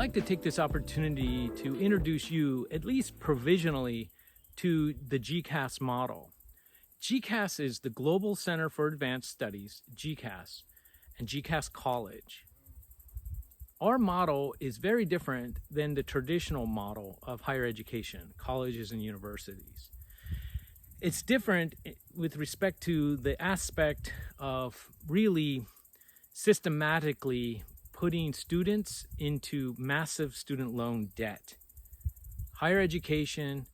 like to take this opportunity to introduce you, at least provisionally, to the GCAS model. GCAS is the Global Center for Advanced Studies, GCAS, and GCAS College. Our model is very different than the traditional model of higher education, colleges and universities. It's different with respect to the aspect of really systematically putting students into massive student loan debt. Higher education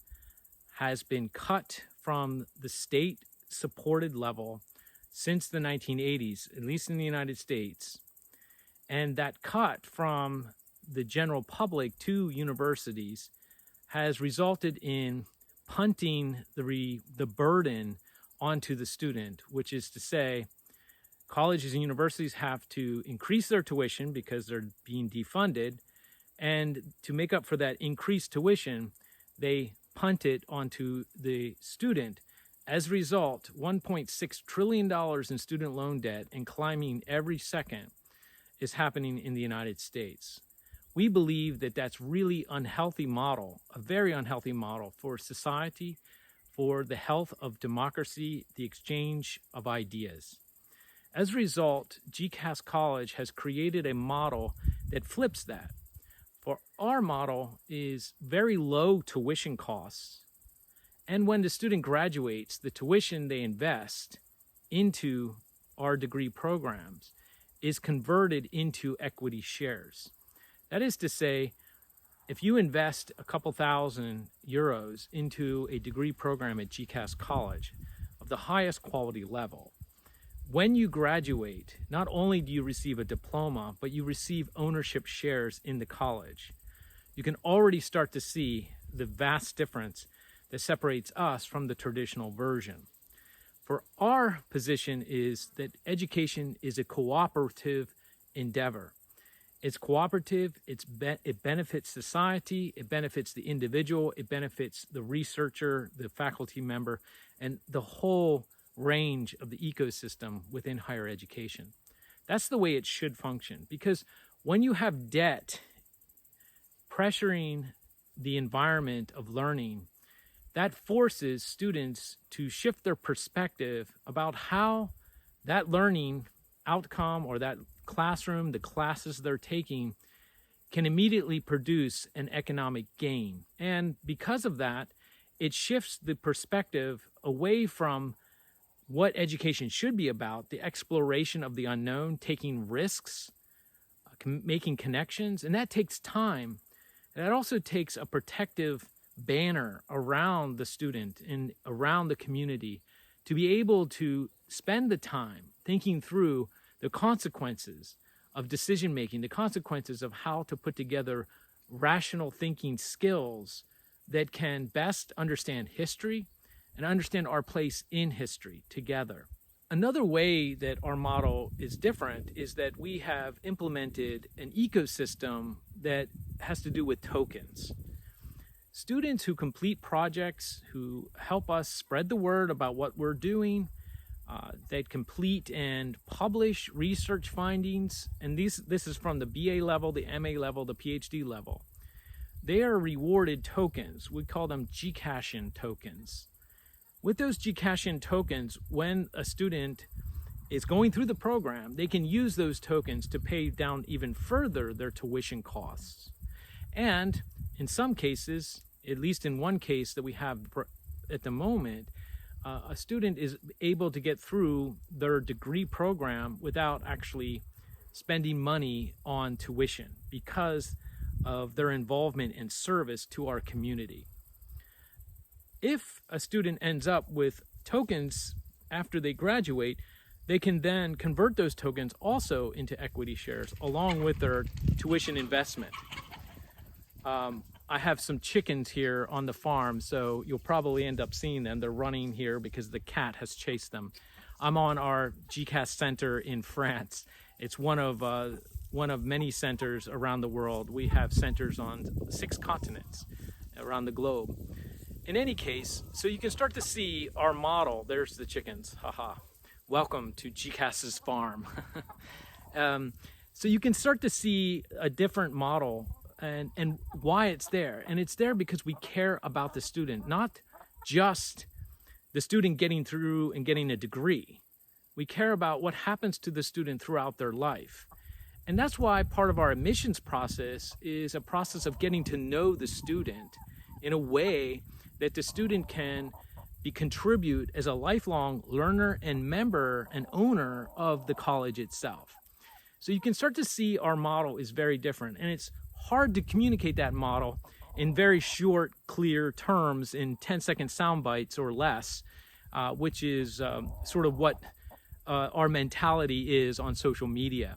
has been cut from the state-supported level since the 1980s, at least in the United States. And that cut from the general public to universities has resulted in punting the burden onto the student, which is to say, colleges and universities have to increase their tuition because they're being defunded, and to make up for that increased tuition, they punt it onto the student. As a result, $1.6 trillion in student loan debt, and climbing every second, is happening in the United States. We believe that that's really unhealthy model, a very unhealthy model for society, for the health of democracy, the exchange of ideas. As a result, GCAS College has created a model that flips that. For our model is very low tuition costs, and when the student graduates, the tuition they invest into our degree programs is converted into equity shares. That is to say, if you invest a couple thousand euros into a degree program at GCAS College of the highest quality level, when you graduate, not only do you receive a diploma, but you receive ownership shares in the college. You can already start to see the vast difference that separates us from the traditional version. For our position is that education is a cooperative endeavor. It's cooperative, it benefits society, it benefits the individual, it benefits the researcher, the faculty member, and the whole range of the ecosystem within higher education. That's the way it should function, because when you have debt pressuring the environment of learning, that forces students to shift their perspective about how that learning outcome or that classroom, the classes they're taking, can immediately produce an economic gain. And because of that, it shifts the perspective away from what education should be about, the exploration of the unknown, taking risks, making connections, and that takes time. And that also takes a protective banner around the student and around the community to be able to spend the time thinking through the consequences of decision making, the consequences of how to put together rational thinking skills that can best understand history and understand our place in history together. Another way that our model is different is that we have implemented an ecosystem that has to do with tokens. Students who complete projects, who help us spread the word about what we're doing, that complete and publish research findings, and this is from the BA level, the MA level, the PhD level. They are rewarded tokens. We call them GCAS tokens. With those GCAS tokens, when a student is going through the program, they can use those tokens to pay down even further their tuition costs. And in some cases, at least in one case that we have at the moment, a student is able to get through their degree program without actually spending money on tuition because of their involvement and service to our community. If a student ends up with tokens after they graduate, they can then convert those tokens also into equity shares along with their tuition investment. I have some chickens here on the farm, so you'll probably end up seeing them. They're running here because the cat has chased them. I'm on our GCAS center in France. It's one of many centers around the world. We have centers on 6 continents around the globe. In any case, so you can start to see our model. There's the chickens, haha. Welcome to GCAS's farm. So you can start to see a different model and why it's there. And it's there because we care about the student, not just the student getting through and getting a degree. We care about what happens to the student throughout their life. And that's why part of our admissions process is a process of getting to know the student in a way that the student can contribute as a lifelong learner and member and owner of the college itself. So you can start to see our model is very different, and it's hard to communicate that model in very short, clear terms in 10-second sound bites or less, which is sort of what our mentality is on social media.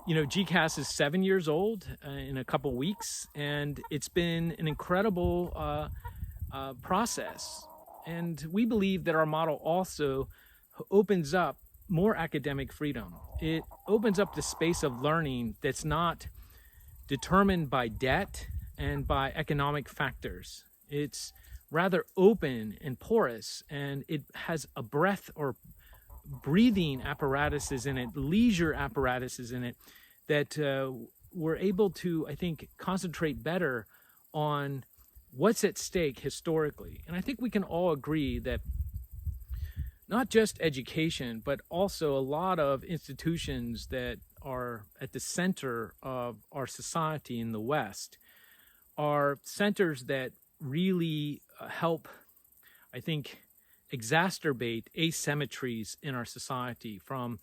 GCAS is 7 years old in a couple weeks, and it's been an incredible process. And we believe that our model also opens up more academic freedom. It opens up the space of learning that's not determined by debt and by economic factors. It's rather open and porous, and it has a breath or breathing apparatuses in it, leisure apparatuses in it, that we're able to, I think, concentrate better on what's at stake historically. And I think we can all agree that not just education, but also a lot of institutions that are at the center of our society in the West are centers that really help, I think, exacerbate asymmetries in our society, from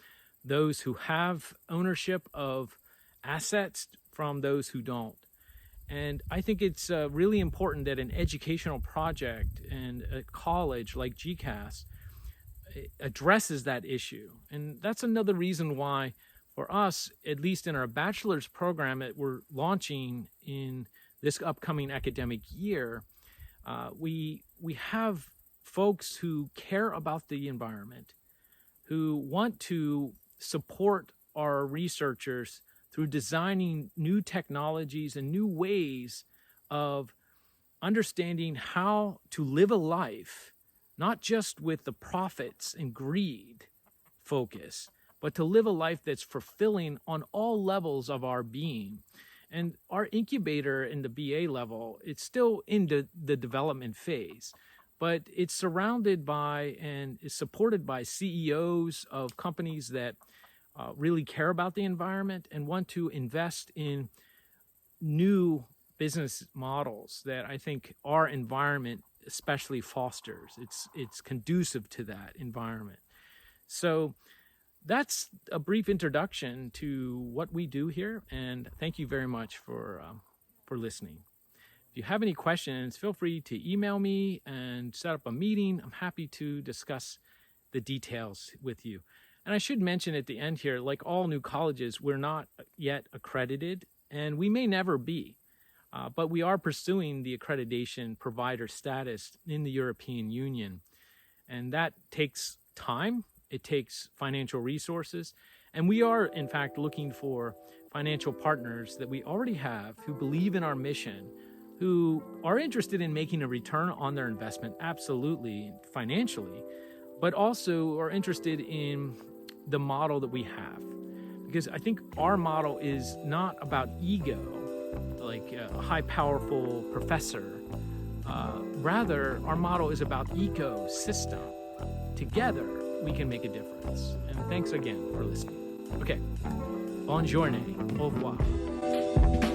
those who have ownership of assets from those who don't. And I think it's really important that an educational project and a college like GCAS addresses that issue. And that's another reason why, for us, at least in our bachelor's program that we're launching in this upcoming academic year, we have folks who care about the environment, who want to support our researchers through designing new technologies and new ways of understanding how to live a life, not just with the profits and greed focus, but to live a life that's fulfilling on all levels of our being. And our incubator in the BA level, it's still in the development phase, but it's surrounded by and is supported by CEOs of companies that really care about the environment and want to invest in new business models that I think our environment especially fosters. It's conducive to that environment. So that's a brief introduction to what we do here, and thank you very much for listening. If you have any questions, feel free to email me and set up a meeting. I'm happy to discuss the details with you. And I should mention at the end here, like all new colleges, we're not yet accredited, and we may never be. But we are pursuing the accreditation provider status in the European Union. And that takes time. It takes financial resources. And we are, in fact, looking for financial partners that we already have who believe in our mission, who are interested in making a return on their investment, absolutely, financially, but also are interested in the model that we have. Because I think our model is not about ego, like a high, powerful professor. Rather, our model is about ecosystem. Together, we can make a difference. And thanks again for listening. Okay, bonne journée, au revoir.